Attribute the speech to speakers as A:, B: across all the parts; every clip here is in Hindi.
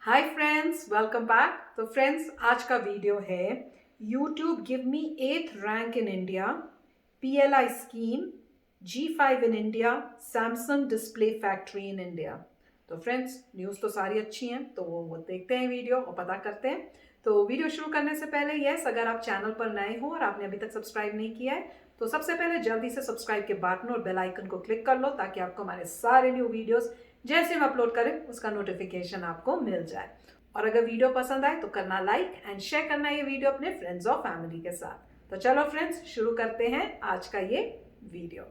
A: Hi friends, welcome back. तो फ्रेंड्स, आज का वीडियो है YouTube give me 8th rank in India, PLI scheme, G5 in India, Samsung display factory in India. तो फ्रेंड्स, न्यूज़ तो सारी अच्छी हैं, तो वो देखते हैं वीडियो और पता करते हैं। तो वीडियो शुरू करने से पहले अगर आप चैनल पर नए हो और आपने अभी तक सब्सक्राइब नहीं किया है तो सबसे पहले जल्दी से सब्सक्राइब के बटन और बेल आइकन को क्लिक कर लो ताकि आपको हमारे सारे न्यू वीडियोस जैसे हम अपलोड करें उसका नोटिफिकेशन आपको मिल जाए। और अगर वीडियो पसंद आए तो करना लाइक एंड शेयर करना ये वीडियो अपने फ्रेंड्स और फैमिली के साथ। तो चलो फ्रेंड्स, शुरू करते हैं आज का ये वीडियो।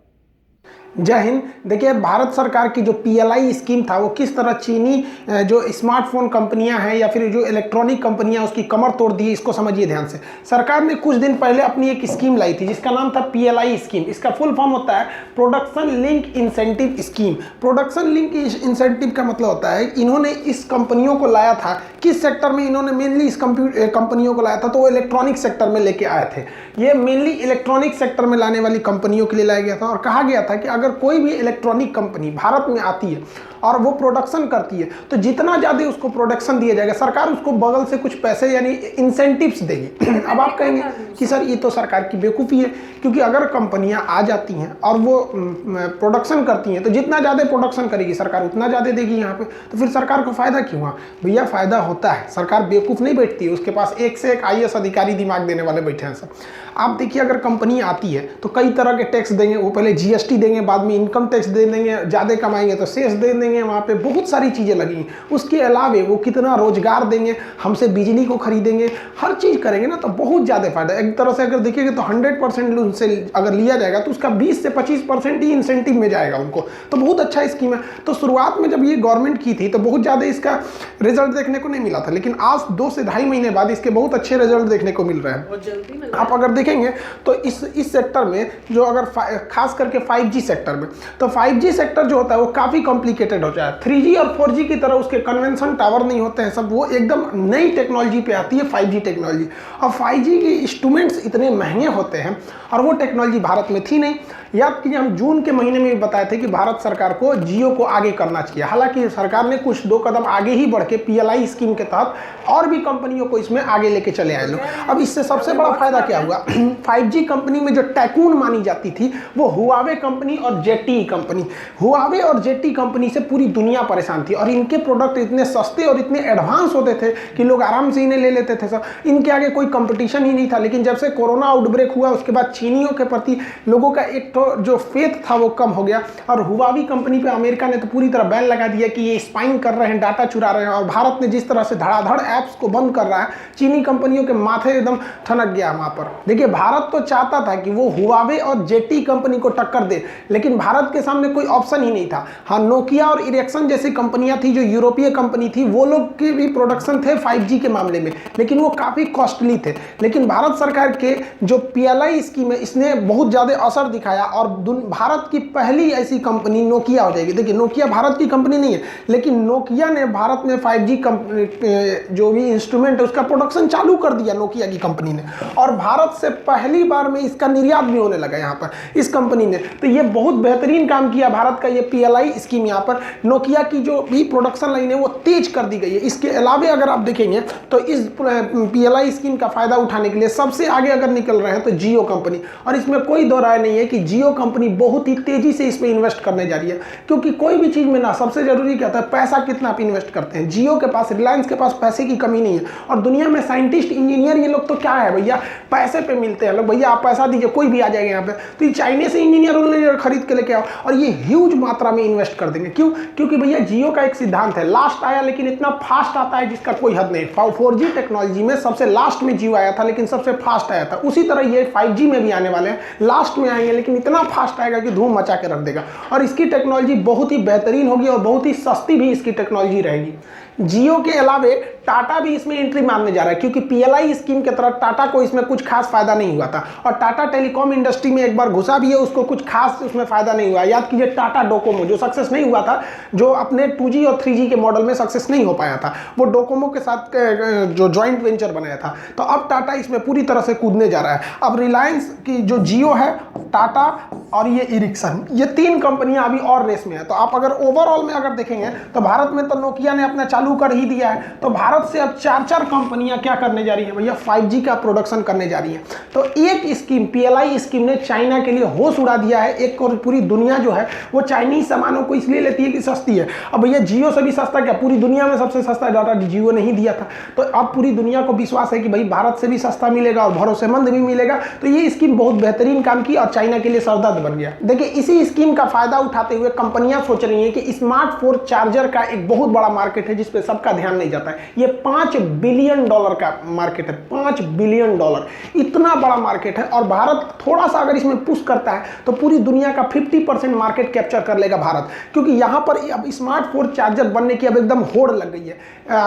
B: जय हिंद। देखिए, भारत सरकार की जो PLI स्कीम था वो किस तरह चीनी जो स्मार्टफोन कंपनियां हैं या फिर जो इलेक्ट्रॉनिक कंपनियां उसकी कमर तोड़ दी, इसको समझिए ध्यान से। सरकार ने कुछ दिन पहले अपनी एक स्कीम लाई थी जिसका नाम था PLI स्कीम। इसका फुल फॉर्म होता है production link incentive scheme. Production link incentive का मतलब होता है इन्होंने इस कंपनियों को लाया था, किस सेक्टर में इन्होंने मेनली इस कंपनियों को लाया था, तो वो इलेक्ट्रॉनिक सेक्टर में लेके आए थे। ये मेनली इलेक्ट्रॉनिक सेक्टर में लाने वाली कंपनियों के लिए लाया गया था और कहा गया था कि अगर कोई भी इलेक्ट्रॉनिक कंपनी भारत में आती है और वो प्रोडक्शन करती है तो जितना ज़्यादा उसको प्रोडक्शन दिया जाएगा सरकार उसको बगल से कुछ पैसे यानी इंसेंटिव्स देगी। अब आप कहेंगे कि सर ये तो सरकार की बेवकूफ़ी है, क्योंकि अगर कंपनियां आ जाती हैं और वो प्रोडक्शन करती हैं तो जितना ज़्यादा प्रोडक्शन करेगी सरकार उतना ज़्यादा देगी यहाँ पे, तो फिर सरकार को फ़ायदा क्यों हुआ? भैया फ़ायदा होता है, सरकार बेवकूफ़ नहीं बैठती है, उसके पास एक से एक IAS अधिकारी दिमाग देने वाले बैठे हैं सब। आप देखिए, अगर कंपनी आती है तो कई तरह के टैक्स देंगे, वो पहले GST देंगे, बाद में इनकम टैक्स दे देंगे, ज़्यादा कमाएंगे तो सेस दे देंगे, वहाँ पे बहुत सारी चीज़ें लगेंगी। उसके अलावे वो कितना रोजगार देंगे, हमसे बिजली को खरीदेंगे, हर चीज़ करेंगे ना, तो बहुत ज़्यादा फायदा। एक तरह से अगर देखिएगा तो 100% उनसे अगर लिया जाएगा तो उसका 20 से 25% ही इंसेंटिव में जाएगा उनको, तो बहुत अच्छा स्कीम है। तो शुरुआत में जब ये गवर्नमेंट की थी तो बहुत ज़्यादा इसका रिजल्ट देखने को नहीं मिला था, लेकिन आज 2 से ढाई महीने बाद इसके बहुत अच्छे रिजल्ट देखने को मिल रहे हैं। आप अगर देखेंगे तो इस सेक्टर में जो अगर खास करके 5G सेक्टर में, तो 5G सेक्टर जो होता है वो काफ़ी कॉम्प्लिकेटेड हो जाए। 3G और 4G की तरह उसके कन्वेंशन टावर नहीं होते हैं सब, वो एकदम नई टेक्नोलॉजी पे आती है 5G टेक्नोलॉजी। और 5G के इंस्ट्रूमेंट्स इतने महंगे होते हैं और वो टेक्नोलॉजी भारत में थी नहीं। याद कीजिए, हम जून के महीने में भी बताए थे कि भारत सरकार को जियो को आगे करना चाहिए। हालांकि सरकार ने कुछ 2 कदम आगे ही बढ़ के PLI स्कीम के तहत और भी कंपनियों को इसमें आगे लेके चले आए लोग। अब इससे सबसे बड़ा फायदा क्या हुआ? 5G कंपनी में जो टैकून मानी जाती थी वो हुआवे कंपनी और ZTE कंपनी। हुआवे और ZTE कंपनी से पूरी दुनिया परेशान थी और इनके प्रोडक्ट इतने सस्ते और इतने एडवांस होते थे कि लोग आराम से इन्हें ले लेते थे सब, इनके आगे कोई कंपटीशन ही नहीं था। लेकिन जब से कोरोना आउटब्रेक हुआ उसके बाद चीनियों के प्रति लोगों का एक तो जो फेथ था वो कम हो गया और हुआवी कंपनी पे अमेरिका ने तो पूरी तरह बैन लगा दिया कि ये स्पाइंग कर रहे हैं, डाटा चुरा रहे हैं। और भारत ने जिस तरह से धड़ाधड़ ऐप्स को बंद कर रहा है, चीनी कंपनियों के माथे एकदम ठनक गया वहां पर। देखिए, भारत तो चाहता था कि वो हुआवे और ZTE कंपनी को टक्कर दे, लेकिन भारत के सामने कोई ऑप्शन ही नहीं था। हाँ, नोकिया और इरेक्सन जैसी कंपनियां थी जो यूरोपीय कंपनी थी, वो लोग के भी प्रोडक्शन थे 5G के मामले में, लेकिन वो काफी कॉस्टली थे। लेकिन भारत सरकार के जो PLI स्कीम है इसने बहुत ज्यादा असर दिखाया और भारत की पहली ऐसी कंपनी नोकिया हो जाएगी। देखिए, नोकिया भारत की कंपनी नहीं है, लेकिन नोकिया ने भारत में 5G जो भी इंस्ट्रूमेंट है उसका प्रोडक्शन चालू कर दिया नोकिया की कंपनी ने, और भारत से पहली बार में इसका निर्यात भी होने लगा यहाँ पर इस कंपनी ने। तो ये बहुत बेहतरीन काम किया भारत का ये PLI स्कीम। यहाँ पर नोकिया की जो भी प्रोडक्शन लाइन है वो तेज कर दी गई है। इसके अलावा अगर आप देखेंगे तो इस PLI स्कीम का फायदा उठाने के लिए सबसे आगे अगर निकल रहे हैं तो जियो कंपनी, और इसमें कोई दो राय नहीं है कि जियो कंपनी बहुत ही तेजी से इसमें इन्वेस्ट करने जा रही है। क्योंकि कोई भी चीज में ना सबसे जरूरी क्या होता है, पैसा कितना आप इन्वेस्ट करते हैं। जियो के पास, रिलायंस के पास पैसे की कमी नहीं है, और दुनिया में साइंटिस्ट, इंजीनियर ये लोग तो क्या है भैया, पैसे पे मिलते हैं लोग। भैया आप पैसा दीजिए कोई भी आ जाएगा यहाँ पे, तो ये चाइनीज से इंजीनियर खरीद के लेके आओ और ये ह्यूज मात्रा में इन्वेस्ट कर देंगे। क्यों? क्योंकि भैया जियो का एक सिद्धांत है, लास्ट आया लेकिन इतना फास्ट आता है जिसका कोई हद नहीं। 4G टेक्नोलॉजी में सबसे लास्ट में जियो आया था लेकिन सबसे फास्ट आया था, उसी तरह ये 5G में भी आने वाले हैं, लास्ट में आएंगे लेकिन इतना फास्ट आएगा कि धूम मचा के रख देगा। और इसकी टेक्नोलॉजी बहुत ही बेहतरीन होगी और बहुत ही सस्ती भी इसकी टेक्नोलॉजी रहेगी। जियो के अलावे टाटा भी इसमें एंट्री मारने जा रहा है, क्योंकि PLI स्कीम के तरह टाटा को इसमें कुछ खास फायदा नहीं हुआ था, और टाटा टेलीकॉम इंडस्ट्री में एक बार घुसा भी है, उसको कुछ खास उसमें फायदा नहीं हुआ। याद कीजिए, टाटा डोकोमो जो सक्सेस नहीं हुआ था, जो अपने 2G और 3G के मॉडल में सक्सेस नहीं हो पाया था, वो डोकोमो के साथ जो जॉइंट वेंचर बनाया था। तो अब टाटा इसमें पूरी तरह से कूदने जा रहा है। अब रिलायंस की जो जियो है, टाटा और ये इरिक्सन, ये 3 कंपनियां अभी और रेस में है। तो आप अगर ओवरऑल में अगर देखेंगे तो भारत में तो नोकिया ने अपना चालू चालू कर ही दिया है, तो भारत से अब 4 कंपनियां क्या करने जा रही है भैया, 5G का प्रोडक्शन करने जा रही है। तो एक स्कीम, PLI स्कीम ने चाइना के लिए होश उड़ा दिया है। एक और पूरी दुनिया जो है वो चाइनीज सामानों को इसलिए लेती है कि सस्ती है। अब भैया जियो से भी सस्ता क्या, पूरी दुनिया में सबसे सस्ता डाटा जियो ने ही दिया था। तो अब पूरी दुनिया को विश्वास है कि भाई भारत से भी सस्ता मिलेगा और भरोसेमंद भी मिलेगा। तो ये स्कीम बहुत बेहतरीन काम की और चाइना के लिए सरदर्द बन गया। देखिए इसी स्कीम का फायदा उठाते हुए कंपनियां सोच रही हैं कि स्मार्टफोन चार्जर का एक बहुत बड़ा मार्केट है जिस पे सबका ध्यान नहीं जाता है। ये $5 बिलियन का मार्केट है, $5 बिलियन, इतना बड़ा मार्केट है। और भारत थोड़ा सा अगर इसमें पुश करता है तो पूरी दुनिया का 50% मार्केट कैप्चर कर लेगा भारत, क्योंकि यहाँ पर अब स्मार्टफोन चार्जर बनने की अब एकदम होड़ लग गई है।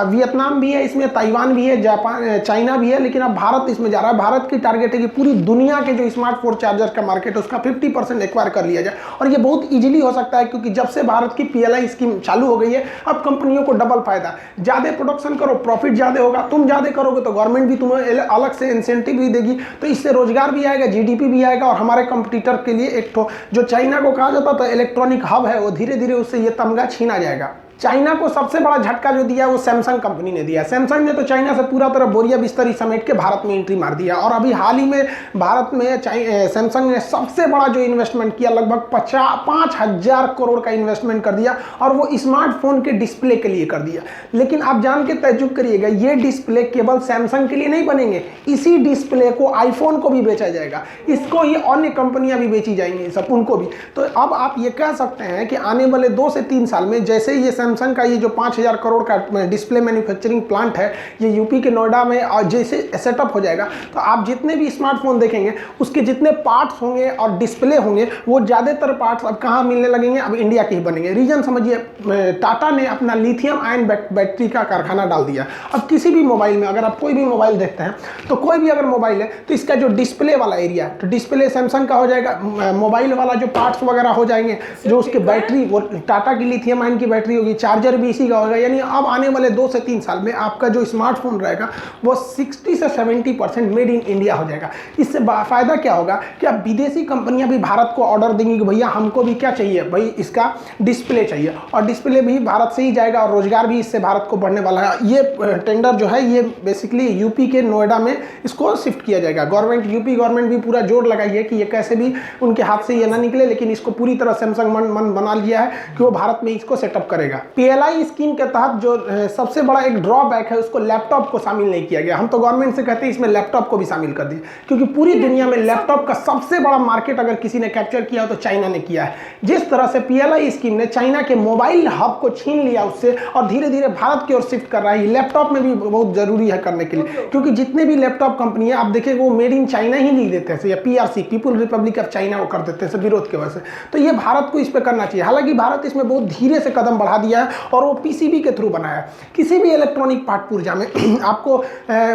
B: वियतनाम भी है इसमें, ताइवान भी है, जापान, चाइना भी है, लेकिन अब भारत इसमें जा रहा है। भारत की टारगेट है कि पूरी दुनिया के जो स्मार्टफोन चार्जर का मार्केट है उसका 50% एक्वायर कर लिया जाए। और ये बहुत इजीली हो सकता है क्योंकि जब से भारत की PLI स्कीम चालू हो गई है अब कंपनियों को डबल फायदा, ज़्यादा प्रोडक्शन करो प्रॉफिट ज़्यादा होगा, तुम ज़्यादा करोगे तो गवर्नमेंट भी तुम्हें अलग से इंसेंटिव भी देगी, तो इससे रोजगार भी आएगा, GDP भी आएगा। और हमारे कंपटीटर के लिए एक तो जो चाइना को कहा जाता था इलेक्ट्रॉनिक हब है, वो धीरे धीरे उससे ये तमगा छीना जाएगा। चाइना को सबसे बड़ा झटका जो दिया वो सैमसंग कंपनी ने दिया। सैमसंग ने तो चाइना से पूरा तरह बोरिया बिस्तरी समेट के भारत में एंट्री मार दिया। और अभी हाल ही में भारत में सैमसंग ने सबसे बड़ा जो इन्वेस्टमेंट किया, लगभग 5,000 करोड़ का इन्वेस्टमेंट कर दिया, और वो स्मार्टफोन के डिस्प्ले के लिए कर दिया। लेकिन आप जान के तजुब करिएगा, ये डिस्प्ले केवल सैमसंग के लिए नहीं बनेंगे, इसी डिस्प्ले को आईफोन को भी बेचा जाएगा, इसको ही अन्य कंपनियां भी बेची जाएंगी, सब उनको भी। तो अब आप ये कह सकते हैं कि आने वाले 2 से 3 साल में जैसे ये सैमसंग का ये जो 5,000 करोड़ का डिस्प्ले मैन्युफैक्चरिंग प्लांट है ये यूपी के नोएडा में और जैसे सेटअप हो जाएगा, तो आप जितने भी स्मार्टफोन देखेंगे उसके जितने पार्ट्स होंगे और डिस्प्ले होंगे वो ज़्यादातर पार्ट्स अब कहाँ मिलने लगेंगे, अब इंडिया के ही बनेंगे। रीजन समझिए, टाटा ने अपना लिथियम आयन बैटरी का कारखाना डाल दिया। अब किसी भी मोबाइल में अगर आप कोई भी मोबाइल देखते हैं तो कोई भी अगर मोबाइल है तो इसका जो डिस्प्ले वाला एरिया है तो डिस्प्ले सैमसंग का हो जाएगा, मोबाइल वाला जो पार्ट्स वगैरह हो जाएंगे, जो उसके बैटरी वो टाटा की लिथियम आयन की बैटरी होगी, चार्जर भी इसी का होगा। यानी अब आने वाले 2 से 3 साल में आपका जो स्मार्टफोन रहेगा वो 60 से 70% मेड इन इंडिया हो जाएगा। इससे फायदा क्या होगा कि अब विदेशी कंपनियां भी भारत को ऑर्डर देंगी कि भैया हमको भी क्या चाहिए, भाई इसका डिस्प्ले चाहिए, और डिस्प्ले भी भारत से ही जाएगा और रोजगार भी इससे भारत को बढ़ने वाला है। ये टेंडर जो है ये बेसिकली यूपी के नोएडा में इसको शिफ्ट किया जाएगा। यूपी गवर्नमेंट भी पूरा जोर लगाई है कि ये कैसे भी उनके हाथ से ये ना निकले, लेकिन इसको पूरी तरह सैमसंग मन बना लिया है कि वो भारत में इसको सेटअप करेगा। PLI स्कीम के तहत जो सबसे बड़ा एक ड्रॉबैक है उसको लैपटॉप को शामिल नहीं किया गया। हम तो गवर्नमेंट से कहते हैं इसमें लैपटॉप को भी शामिल कर दिए, क्योंकि पूरी दुनिया में लैपटॉप का सबसे बड़ा मार्केट अगर किसी ने कैप्चर किया हो तो चाइना ने किया है। जिस तरह से PLI स्कीम ने चाइना के मोबाइल हब को छीन लिया उससे और धीरे धीरे भारत की ओर शिफ्ट कर रहा है, लैपटॉप में भी बहुत जरूरी है करने के लिए, क्योंकि जितने भी लैपटॉप कंपनी है आप देखिए वो मेड इन चाइना ही लिख देते हैं, या PRC people Republic of China वो कर देते हैं विरोध की वजह से। तो ये भारत को इस पर करना चाहिए। हालांकि भारत इसमें बहुत धीरे से कदम बढ़ा दिया है और वो PCB के थ्रू बनाया। किसी भी इलेक्ट्रॉनिक पार्ट पुर्जा में आपको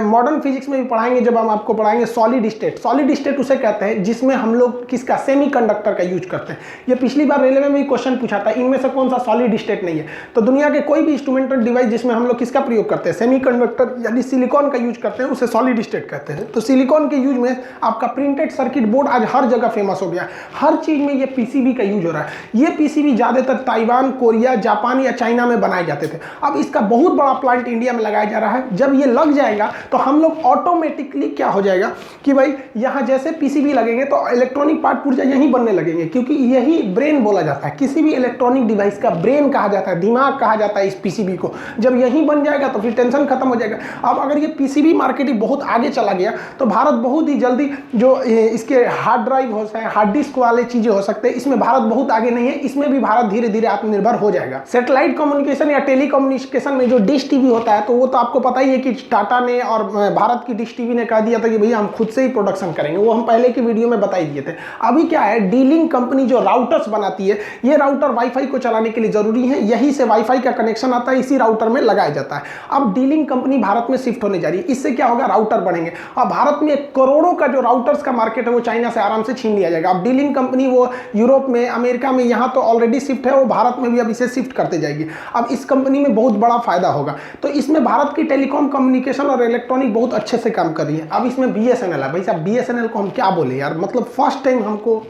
B: मॉडर्न फिजिक्स में भी पढ़ाएंगे, जब हम आपको पढ़ाएंगे सॉलिड स्टेट। सॉलिड स्टेट उसे कहते हैं जिसमें हम लोग किसका, सेमीकंडक्टर का यूज करते हैं। ये पिछली बार रेलवे में भी क्वेश्चन पूछा था, इनमें से कौन सा सॉलिड स्टेट नहीं है। तो दुनिया के कोई भी इंस्ट्रूमेंटल डिवाइस जिसमें हम लोग किसका प्रयोग करते हैं, सेमीकंडक्टर यानी सिलिकॉन का यूज करते हैं, उसे सॉलिड स्टेट कहते हैं। तो सिलिकॉन के यूज में आपका प्रिंटेड सर्किट बोर्ड आज हर जगह फेमस हो गया, हर चीज में ये PCB का यूज हो रहा है। ये PCB ज्यादातर ताइवान, कोरिया, जापान या चाइना में बनाए जाते थे। अब इसका बहुत बड़ा प्लांट इंडिया में लगाया जा रहा है। जब ये लग जाएगा तो हम लोग ऑटोमेटिकली क्या हो जाएगा कि भाई यहाँ जैसे PCB लगेंगे तो इलेक्ट्रॉनिक पार्ट पुर्जा यहीं बनने लगेंगे, क्योंकि यही ब्रेन बोला जाता है। किसी भी इलेक्ट्रॉनिक डिवाइस का ब्रेन कहा जाता है, दिमाग कहा जाता है इस PCB को। जब यहीं बन जाएगा तो फिर टेंशन खत्म हो जाएगा। अब अगर ये PCB मार्केट बहुत आगे चला गया तो भारत बहुत ही जल्दी जो इसके हार्ड ड्राइव हो सकते हैं, हार्ड डिस्क वाले चीजें हो सकते हैं, इसमें भारत बहुत आगे नहीं है। इसमें भी भारत धीरे धीरे आत्मनिर्भर हो जाएगा। सैटेलाइट कम्युनिकेशन या टेलीकम्युनिकेशन में जो डिश टीवी होता है तो वो तो आपको पता ही है कि टाटा ने और भारत की डिश टीवी ने कह दिया था कि भैया हम खुद से ही प्रोडक्शन करेंगे। वो हम पहले की वीडियो में बता ही दिए थे। अभी क्या है, डीलिंग कंपनी जो राउटर्स बनाती है, ये राउटर वाईफाई को चलाने के लिए जरूरी है, यहीं से वाईफाई का कनेक्शन आता है, इसी राउटर में लगाया जाता है। अब डीलिंग कंपनी भारत में शिफ्ट होने जा रही है। इससे क्या होगा, राउटर बढ़ेंगे और भारत में करोड़ों का जो राउटर्स का मार्केट है वो चाइना से आराम से छीन लिया जाएगा। अब डीलिंग कंपनी वो यूरोप में, अमेरिका में यहाँ तो ऑलरेडी शिफ्ट है, वो भारत में भी अब इसे शिफ्ट करते जाएगी। अब इस कंपनी में बहुत बड़ा फायदा होगा। तो इसमें भारत की टेलीकॉम कम्युनिकेशन और इलेक्ट्रॉनिक बहुत अच्छे से काम कर रही है। अब इसमें BSNL है। भाई साहब BSNL को हम क्या बोले यार, मतलब फर्स्ट टाइम हमको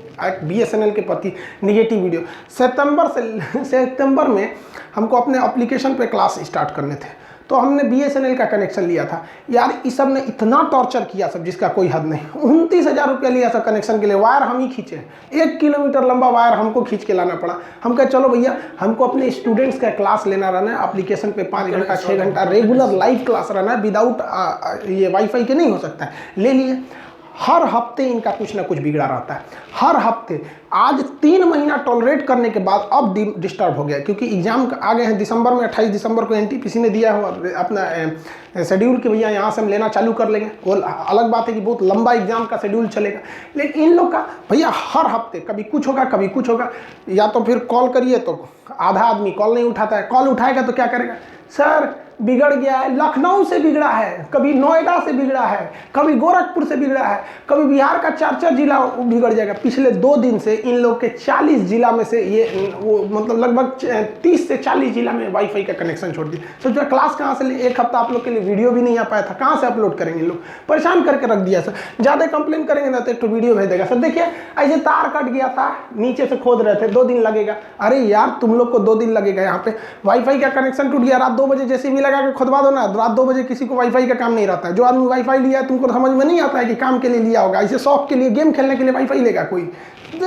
B: BSNL के प्रति निगेटिव वीडियो। सितंबर में हमको अपने एप्लीकेशन पे क्लास स्टार्ट करने थे, तो हमने BSNL का कनेक्शन लिया था। यार इस सब ने इतना टॉर्चर किया सब, जिसका कोई हद नहीं। 29,000 रुपया लिया सब कनेक्शन के लिए। वायर हम ही खींचे, 1 किलोमीटर लंबा वायर हमको खींच के लाना पड़ा। हम कहे चलो भैया, हमको अपने स्टूडेंट्स का क्लास लेना रहना है, एप्लीकेशन पे 5 घंटा 6 घंटा रेगुलर लाइव क्लास रहना है, विदाउट ये वाईफाई के नहीं हो सकता है। ले लिए। हर हफ्ते इनका कुछ ना कुछ बिगड़ा रहता है, हर हफ्ते। आज 3 महीना टॉलरेट करने के बाद अब डिस्टर्ब हो गया, क्योंकि एग्जाम आ गए हैं दिसंबर में। 28 दिसंबर को NTPC ने दिया हो अपना शेड्यूल कि भैया यहाँ से हम लेना चालू कर लेंगे। वो अलग बात है कि बहुत लंबा एग्जाम का शेड्यूल चलेगा, लेकिन इन लोग का भैया हर हफ्ते कभी कुछ होगा कभी कुछ होगा। या तो फिर कॉल करिए तो आधा आदमी कॉल नहीं उठाता है, कॉल उठाएगा तो क्या करेगा, सर बिगड़ गया है, लखनऊ से बिगड़ा है, कभी नोएडा से बिगड़ा है, कभी गोरखपुर से बिगड़ा है, कभी बिहार का 4 जिला बिगड़ जाएगा। पिछले 2 दिन से इन लोग के 40 जिला में से ये वो मतलब लगभग 30 से 40 जिला में वाईफाई का कनेक्शन छोड़ दिया। सोचो क्लास कहाँ से ले, 1 हफ्ता आप लोग के लिए वीडियो भी नहीं आ पाया था, कहाँ से अपलोड करेंगे। लोग परेशान करके रख दिया सर। ज़्यादा कंप्लेन करेंगे ना तो एक तो वीडियो भेज देगा, सर देखिए ऐसे तार कट गया था, नीचे से खोद रहे थे, 2 दिन लगेगा। अरे यार तुम लोग को 2 दिन लगेगा, यहाँ पे वाईफाई का कनेक्शन टूट गया, रात 2 बजे जैसे भी लगा के खुदवा दो ना। रात 2 बजे किसी को वाईफाई का काम नहीं रहता है। जो आदमी वाईफाई लिया है तुमको समझ में नहीं आता है कि काम के लिए लिया होगा, इसे शौक के लिए गेम खेलने के लिए वाईफाई लेगा कोई।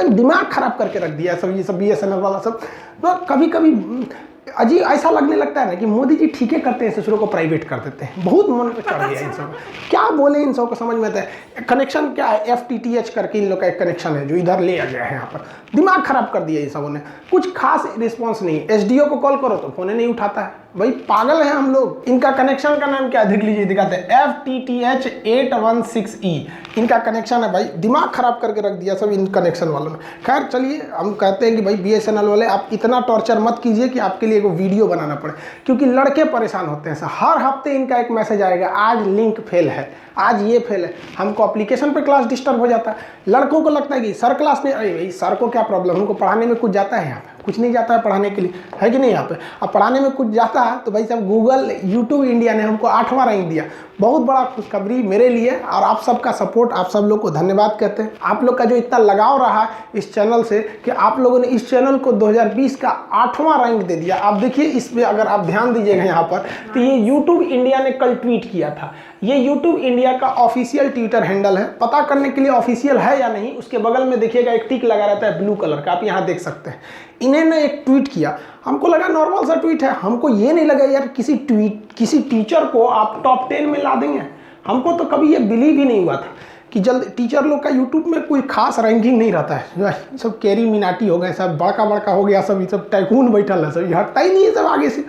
B: दिमाग खराब करके रख दिया सब ये सब BSNL वाला सब। तो कभी कभी अजीब ऐसा लगने लगता है ना कि मोदी जी ठीक है करते हैं, ससुरों को प्राइवेट कर देते हैं। बहुत मन पे चढ़ गया इन सब, क्या बोले इन सब को समझ में आता है। कनेक्शन क्या है, FTTH करके इन लोग का एक कनेक्शन है जो इधर ले आ गया है। यहाँ पर दिमाग खराब कर दिया इन सबों ने, कुछ खास रिस्पॉन्स नहीं। SDO को कॉल करो तो फोन नहीं उठाता है। भाई पागल है हम लोग। इनका कनेक्शन का नाम क्या देख लीजिए, दिखाते हैं FTTH 816E इनका कनेक्शन है। भाई दिमाग खराब करके रख दिया सब इन कनेक्शन वालों ने। खैर चलिए, हम कहते हैं कि भाई BSNL वाले आप इतना टॉर्चर मत कीजिए कि आपके लिए एक वीडियो बनाना पड़े, क्योंकि लड़के परेशान होते हैं सर। हर हफ्ते इनका एक मैसेज आएगा, आज लिंक फेल है, आज ये फेल है। हमको एप्लीकेशन पे क्लास डिस्टर्ब हो जाता है। लड़कों को लगता है कि सर क्लास में, अरे भाई सर को क्या प्रॉब्लम, हमको पढ़ाने में कुछ जाता है, यहाँ पे कुछ नहीं जाता है पढ़ाने के लिए, है कि नहीं। यहाँ पे अब पढ़ाने में कुछ जाता है तो भाई साहब गूगल YouTube इंडिया ने हमको 8वां रैंक दिया। बहुत बड़ा खुशखबरी मेरे लिए, और आप सबका सपोर्ट, आप सब लोग को धन्यवाद कहते हैं। आप लोग का जो इतना लगाव रहा इस चैनल से कि आप लोगों ने इस चैनल को 2020 का 8वां रैंक दे दिया। आप देखिए इसमें अगर आप ध्यान दीजिएगा यहाँ पर, तो ये YouTube इंडिया ने कल ट्वीट किया था। ये YouTube इंडिया का ऑफिशियल ट्विटर हैंडल है। पता करने के लिए ऑफिशियल है या नहीं, उसके बगल में देखिएगा एक टिक लगा रहता है ब्लू कलर का, आप यहाँ देख सकते हैं। इन्होंने एक ट्वीट किया, हमको लगा नॉर्मल सा ट्वीट है, हमको ये नहीं लगा यार किसी टीचर को आप टॉप 10 में ला देंगे। हमको तो कभी ये बिलीव ही नहीं हुआ था कि जल्द टीचर लोग का यूट्यूब में कोई खास रैंकिंग नहीं रहता है। सब कैरी मिनाटी हो गए, सब बड़का हो गया, सब ये सब टाइकून बैठल है, सब हटता ही नहीं है सब आगे से।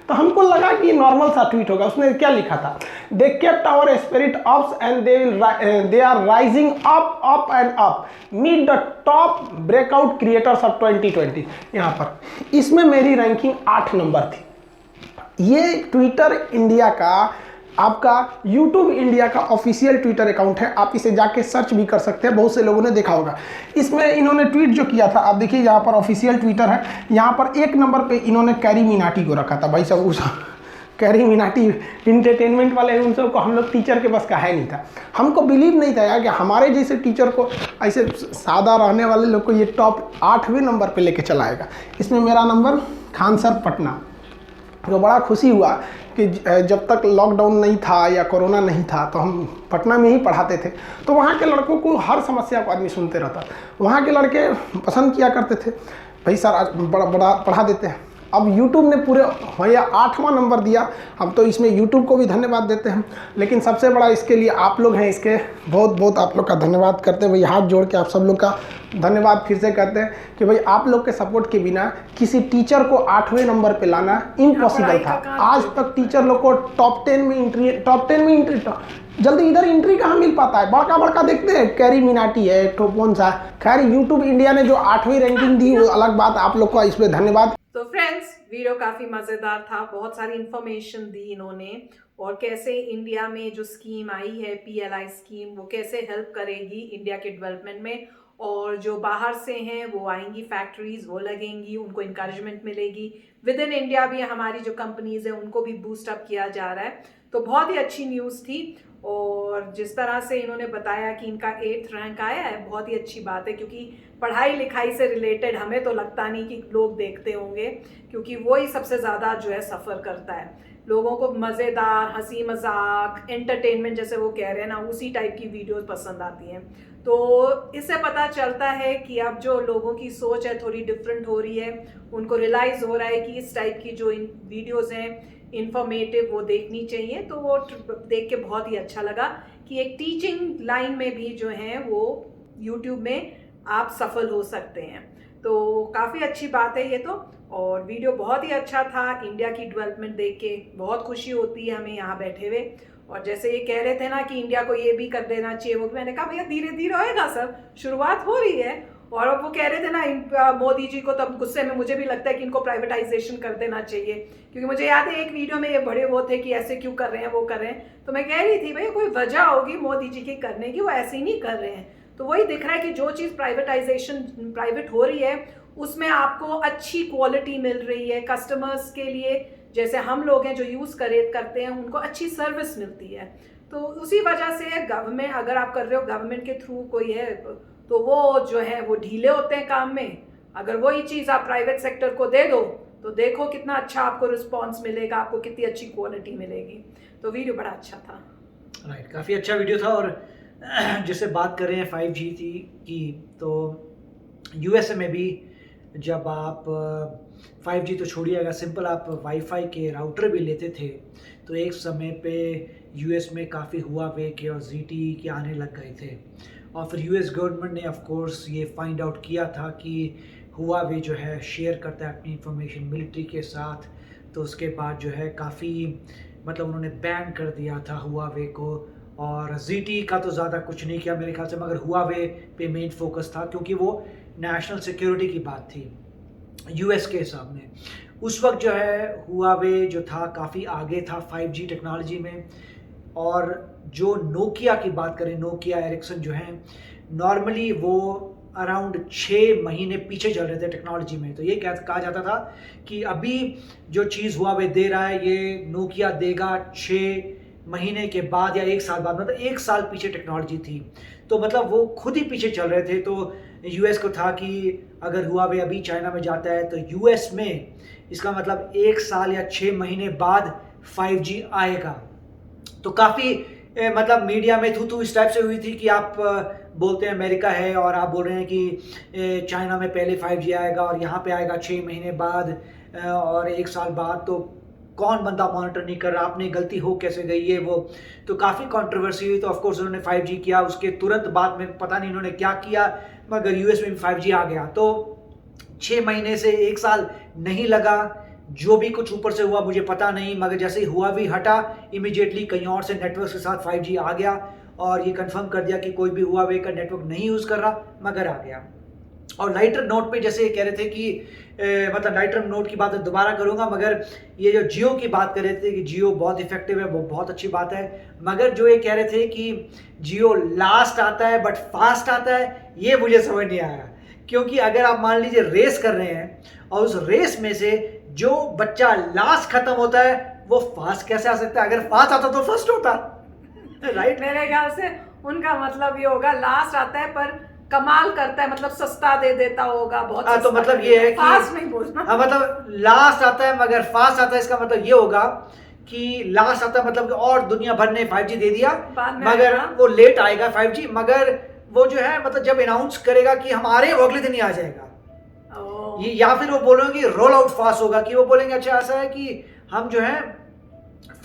B: तो हमको लगा कि नॉर्मल सा ट्वीट होगा। उसने क्या लिखा था, they kept our spirit ups and they are rising up and up, meet the top breakout creators of 2020। यहाँ पर इसमें मेरी रैंकिंग 8 नंबर थी। ये ट्विटर इंडिया का, आपका YouTube इंडिया का ऑफिशियल ट्विटर अकाउंट है, आप इसे जाके सर्च भी कर सकते हैं, बहुत से लोगों ने देखा होगा। इसमें इन्होंने ट्वीट जो किया था, आप देखिए यहाँ पर ऑफिशियल ट्विटर है। यहाँ पर 1 नंबर पे इन्होंने कैरी मिनाटी को रखा था। भाई साहब उस कैरी मिनाटी इंटरटेनमेंट वाले उन सबको हम लोग टीचर के बस का है नहीं था। हमको बिलीव नहीं था यार कि हमारे जैसे टीचर को, ऐसे सादा रहने वाले लोग को ये टॉप 8वें नंबर पे लेके चलाएगा। इसमें मेरा नंबर खान सर पटना। तो बड़ा खुशी हुआ कि जब तक लॉकडाउन नहीं था या कोरोना नहीं था तो हम पटना में ही पढ़ाते थे। तो वहाँ के लड़कों को हर समस्या को आदमी सुनते रहता। वहाँ के लड़के पसंद किया करते थे, भाई सर आज बड़ा पढ़ा देते हैं। अब YouTube ने पूरे भैया 8वां नंबर दिया। हम तो इसमें YouTube को भी धन्यवाद देते हैं, लेकिन सबसे बड़ा इसके लिए आप लोग हैं, इसके बहुत आप लोग का धन्यवाद करते हैं। भाई हाथ जोड़ के आप सब लोग का धन्यवाद फिर से करते हैं कि भाई आप लोग के सपोर्ट के बिना किसी टीचर को 8वें नंबर पे लाना इम्पॉसिबल था। आज तक टीचर लोग को टॉप 10 में एंट्री जल्दी इधर एंट्री कहाँ मिल पाता है। बड़का देखते हैं, कैरी मिनाटी है एक कौन सा। खैर YouTube इंडिया ने जो 8वीं रैंकिंग दी वो अलग बात, आप लोग को इस पर धन्यवाद।
A: तो फ्रेंड्स वीडियो काफी मजेदार था, बहुत सारी इंफॉर्मेशन दी इन्होंने, और कैसे इंडिया में जो स्कीम आई है PLI स्कीम, वो कैसे हेल्प करेगी इंडिया के डेवलपमेंट में, और जो बाहर से हैं वो आएंगी, फैक्ट्रीज वो लगेंगी, उनको इंकरेजमेंट मिलेगी। विद इन इंडिया भी हमारी जो कंपनीज हैं उनको भी बूस्ट अप किया जा रहा है। तो बहुत ही अच्छी न्यूज़ थी। और जिस तरह से इन्होंने बताया कि इनका 8th रैंक आया है, बहुत ही अच्छी बात है, क्योंकि पढ़ाई लिखाई से रिलेटेड हमें तो लगता नहीं कि लोग देखते होंगे, क्योंकि वो ही सबसे ज़्यादा जो है सफ़र करता है। लोगों को मज़ेदार, हंसी मजाक, एंटरटेनमेंट जैसे वो कह रहे हैं ना, उसी टाइप की वीडियोस पसंद आती हैं। तो इससे पता चलता है कि अब जो लोगों की सोच है थोड़ी डिफरेंट हो रही है। उनको रियलाइज़ हो रहा है कि इस टाइप की जो इन वीडियोज़ हैं इंफॉर्मेटिव, वो देखनी चाहिए। तो वो देख के बहुत ही अच्छा लगा कि एक टीचिंग लाइन में भी जो है वो यूट्यूब में आप सफल हो सकते हैं। तो काफ़ी अच्छी बात है ये तो। और वीडियो बहुत ही अच्छा था। इंडिया की डेवलपमेंट देख के बहुत खुशी होती है हमें यहाँ बैठे हुए। और जैसे ये कह रहे थे ना कि इंडिया को ये भी कर देना चाहिए, वो मैंने कहा भैया धीरे धीरे होएगा, सब शुरुआत हो रही है। और अब वो कह रहे थे ना मोदी जी को, तब गुस्से में मुझे भी लगता है कि इनको प्राइवेटाइजेशन कर देना चाहिए, क्योंकि मुझे याद है एक वीडियो में ये बड़े वो थे कि ऐसे क्यों कर रहे हैं, वो कर रहे हैं। तो मैं कह रही थी भैया कोई वजह होगी मोदी जी की करने की, वो ऐसे ही नहीं कर रहे हैं। तो वही दिख रहा है कि जो चीज़ प्राइवेट हो रही है उसमें आपको अच्छी क्वालिटी मिल रही है कस्टमर्स के लिए। जैसे हम लोग हैं जो यूज़ करते हैं उनको अच्छी सर्विस मिलती है। तो उसी वजह से गवर्नमेंट, अगर आप कर रहे हो गवर्नमेंट के थ्रू कोई है, तो वो जो है वो ढीले होते हैं काम में। अगर वही चीज़ आप प्राइवेट सेक्टर को दे दो तो देखो कितना अच्छा आपको रिस्पॉन्स मिलेगा, आपको कितनी अच्छी क्वालिटी मिलेगी। तो वीडियो बड़ा अच्छा था।
C: राइट, काफ़ी अच्छा वीडियो था। और जैसे बात कर रहे हैं 5G की, तो यूएसए में भी जब आप 5G तो छोड़िए, अगर सिंपल आप वाईफाई के राउटर भी लेते थे तो एक समय पे यूएस में काफ़ी हुआवे के और ZTE के आने लग गए थे। और फिर यूएस गवर्नमेंट ने ऑफ कोर्स ये फाइंड आउट किया था कि हुआवे जो है शेयर करता है अपनी इंफॉर्मेशन मिलिट्री के साथ। तो उसके बाद जो है काफ़ी मतलब उन्होंने बैन कर दिया था हुआवे को। और ZTE का तो ज़्यादा कुछ नहीं किया मेरे ख्याल से, मगर हुआवे पे मेन फोकस था, क्योंकि वो नेशनल सिक्योरिटी की बात थी यूएस के सामने। उस वक्त जो है हुआवे जो था काफ़ी आगे था 5G टेक्नोलॉजी में। और जो नोकिया की बात करें, नोकिया एरिक्सन जो हैं, नॉर्मली वो अराउंड 6 महीने पीछे चल रहे थे टेक्नोलॉजी में। तो ये कहा जाता था कि अभी जो चीज़ हुआवे दे रहा है ये नोकिया देगा 6 महीने के बाद या 1 साल बाद, मतलब 1 साल पीछे टेक्नोलॉजी थी। तो मतलब वो खुद ही पीछे चल रहे थे। तो यूएस को था कि अगर हुआवे अभी चाइना में जाता है तो यूएस में इसका मतलब 1 साल या 6 महीने बाद 5G आएगा। तो काफ़ी मतलब मीडिया में थू इस टाइप से हुई थी कि आप बोलते हैं अमेरिका है और आप बोल रहे हैं कि चाइना में पहले 5G आएगा और यहाँ पे आएगा 6 महीने बाद और 1 साल बाद। तो कौन बंदा मॉनिटर नहीं कर रहा, आपने गलती हो कैसे गई ये वो। तो काफ़ी कंट्रोवर्सी हुई। तो ऑफकोर्स उन्होंने 5G किया, उसके तुरंत बाद में पता नहीं इन्होंने क्या किया, मगर यूएस में भी 5G आ गया। तो 6 महीने से 1 साल नहीं लगा। जो भी कुछ ऊपर से हुआ मुझे पता नहीं, मगर जैसे ही हुआ भी हटा इमीडिएटली कहीं और से नेटवर्क के साथ 5G आ गया और ये कंफर्म कर दिया कि कोई भी हुआवे का नेटवर्क नहीं यूज़ कर रहा, मगर आ गया। और लाइटर नोट पे जैसे कह रहे थे कि मतलब लाइटर नोट की बात दोबारा करूंगा, मगर ये जो जियो की बात कर रहे थे कि जियो बहुत इफेक्टिव है, वो बहुत अच्छी बात है। मगर जो ये कह रहे थे कि जियो लास्ट आता है बट फास्ट आता है, ये मुझे समझ नहीं आया। क्योंकि अगर आप मान लीजिए रेस कर रहे हैं और उस रेस में से जो बच्चा लास्ट खत्म होता है वो फास्ट कैसे आ सकता है? अगर फास्ट आता तो फर्स्ट होता, राइट?
A: मेरे ख्याल से उनका मतलब ये होगा लास्ट आता है पर कमाल करता है, मतलब सस्ता दे देता होगा बहुत।
C: तो मतलब ये है कि
A: फास्ट नहीं बोलना।
C: मतलब लास्ट आता है मगर फास्ट आता है, इसका मतलब ये होगा कि लास्ट आता है मतलब और दुनिया भर ने 5G दे दिया, मगर वो लेट आएगा 5G। मगर वो जो है मतलब जब अनाउंस करेगा कि हमारे वो अगले दिन ही आ जाएगा, या फिर वो बोलेंगे कि रोल आउट फास्ट होगा, कि वो बोलेंगे अच्छा ऐसा है कि हम जो है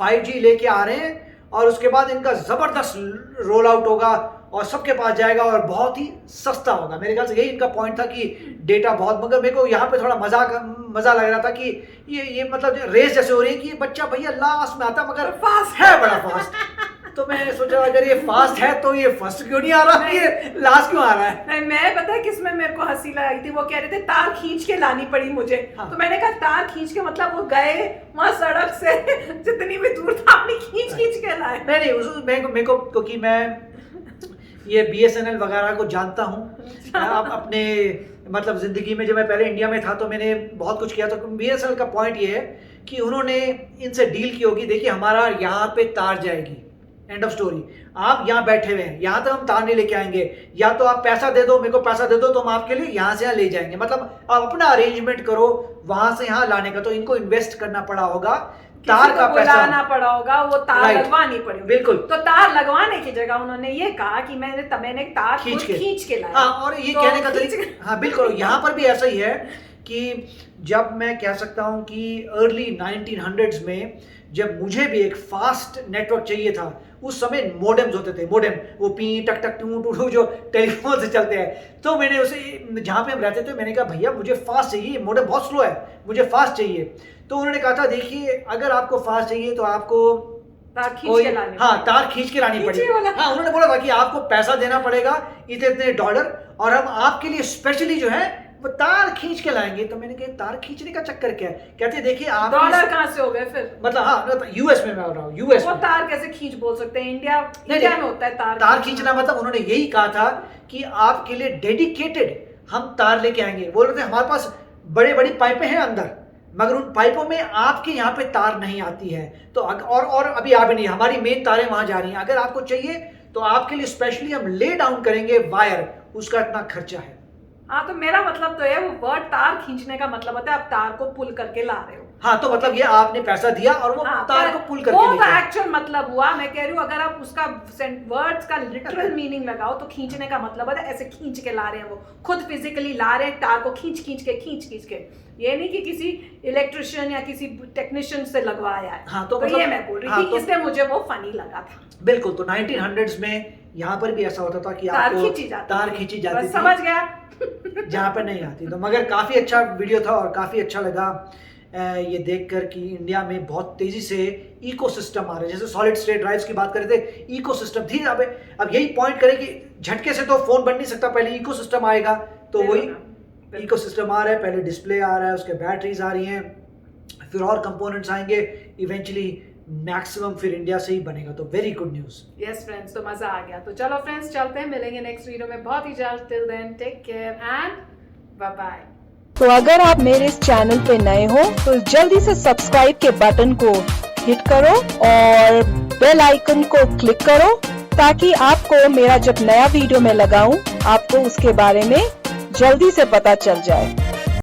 C: 5G लेके आ रहे हैं और उसके बाद इनका जबरदस्त रोल आउट होगा और सबके पास जाएगा और बहुत ही सस्ता होगा। मेरे ख्याल से यही इनका पॉइंट था कि डेटा बहुत। मगर मेरे को यहाँ पे थोड़ा मजा लग रहा था कि ये मतलब रेस जैसे हो रही है कि बच्चा भैया लास्ट में आता मगर फास्ट है, बड़ा फास्ट। तो मैं सोचा अगर ये फास्ट है तो ये फर्स्ट क्यों नहीं आ रहा, ये लास्ट क्यों आ रहा है?
A: नहीं, मैं पता है किसमें मेरे को हंसी लगाई थी, वो कह रहे थे तार खींच के लानी पड़ी मुझे। हाँ। तो मैंने कहा तार खींच के मतलब वो गए वहां सड़क से जितनी भी दूर था अपनी खींच के लाए।
C: नहीं मेरे को क्योंकि मैं ये BSNL वगैरह को जानता हूँ, अब अपने मतलब ज़िंदगी में जब मैं पहले इंडिया में था तो मैंने बहुत कुछ किया। तो BSNL का पॉइंट ये है कि उन्होंने इनसे डील की होगी, देखिए हमारा यहाँ पे तार जाएगी, एंड ऑफ स्टोरी। आप यहाँ बैठे हुए हैं, यहाँ तक हम तार नहीं लेके आएंगे, या तो आप पैसा दे दो, मेरे को पैसा दे दो तो हम आपके लिए यहाँ से यहाँ ले जाएंगे। मतलब आप अपना अरेंजमेंट करो वहां से यहाँ लाने का। तो इनको इन्वेस्ट करना पड़ा होगा, तार का पैसा
A: लाना पड़ा होगा, वो तार लगवानी पड़ेगी।
C: बिल्कुल।
A: तो तार लगवाने की जगह उन्होंने ये कहा कि मैंने तार खींच के लाया।
C: हाँ, और ये कहने का तरीका, हाँ बिल्कुल, यहाँ पर भी ऐसा ही है कि जब मैं कह सकता हूँ कि अर्ली 1900s में जब मुझे भी एक फास्ट नेटवर्क चाहिए था, उस समय मोडेम्स होते थे, मोडेम, वो पी टक टक टू टू जो टेलीफोन से चलते हैं। तो मैंने उसे, जहाँ पे हम रहते थे, मैंने कहा भैया मुझे फास्ट चाहिए, मोडेम बहुत स्लो है, मुझे फास्ट चाहिए। तो उन्होंने कहा था देखिए अगर आपको फास्ट चाहिए तो आपको
A: तार खींच के लानी,
C: हाँ तार खींच के लानी पड़ेगी। हाँ, उन्होंने बोला था कि आपको पैसा देना पड़ेगा इतने $, और हम आपके लिए स्पेशली जो है वो तार खींच के लाएंगे। तो मैंने कहा तार खींचने का चक्कर क्या है? कहते देखिए आप
A: $, कहाँ से हो गए फिर?
C: मतलब हाँ, यूएस में मैं बोल रहा हूँ, यूएस
A: वो
C: में
A: तार कैसे खींच बोल सकते हैं? इंडिया में होता है
C: तार खींचना। मतलब उन्होंने यही कहा था कि आपके लिए डेडिकेटेड हम तार लेके आएंगे। बोल रहे थे हमारे पास बड़ी बड़ी पाइपें हैं अंदर, मगर उन पाइपों में आपके यहाँ पे तार नहीं आती है। तो और अभी आ भी नहीं, हमारी मेन तारें वहां जा रही हैं। अगर आपको चाहिए तो आपके लिए स्पेशली हम ले डाउन करेंगे वायर, उसका इतना खर्चा है।
A: हाँ, तो मेरा मतलब तो है, वो वर्ड तार खींचने का मतलब होता है आप तार को पुल करके ला रहे हो।
C: हाँ, तो मतलब ये आपने पैसा दिया और वो तार को पुल करके
A: वो एक्चुअल मतलब हुआ। मैं कह रही हूँ अगर आप उसका वर्ड्स का लिटरल मीनिंग लगाओ तो खींचने का मतलब होता है ऐसे खींच के ला रहे हैं, वो खुद फिजिकली ला रहे हैं तार को, खींच के। ये नहीं कि किसी इलेक्ट्रिशियन या किसी टेक्नीशियन से लगवाया है।
C: हाँ, तो
A: मतलब, ये मैं बोल रही थी, इसलिए मुझे वो फनी लगा था।
C: बिल्कुल। तो 1900s में यहाँ पर भी ऐसा होता था कि
A: तार
C: आपको
A: खींची
C: जाती थी,
A: समझ गया
C: जहाँ पर नहीं आती। तो मगर काफ़ी अच्छा वीडियो था और काफ़ी अच्छा लगा ये देखकर कि इंडिया में बहुत तेज़ी से इकोसिस्टम आ रहा है। जैसे सॉलिड स्टेट ड्राइव्स की बात कर रहे थे, इकोसिस्टम थी। अब यही पॉइंट करें कि झटके से तो फोन बन नहीं सकता, पहले इकोसिस्टम आएगा। तो वही इकोसिस्टम आ रहा है, पहले डिस्प्ले आ रहा है, उसके बैटरीज आ रही हैं, फिर और कंपोनेंट्स आएंगे, इवेंचुअली मैक्सिमम फिर इंडिया से ही बनेगा। तो very good news.
A: Yes friends, तो मजा आ गया। तो चलो फ्रेंड्स चलते हैं, मिलेंगे नेक्स्ट वीडियो में बहुत ही जल्द। Till then take care and bye bye.
D: तो अगर आप मेरे इस चैनल पे नए हो तो जल्दी से सब्सक्राइब के बटन को हिट करो और बेल आइकन को क्लिक करो, ताकि आपको मेरा जब नया वीडियो मैं लगाऊं आपको उसके बारे में जल्दी से पता चल जाए।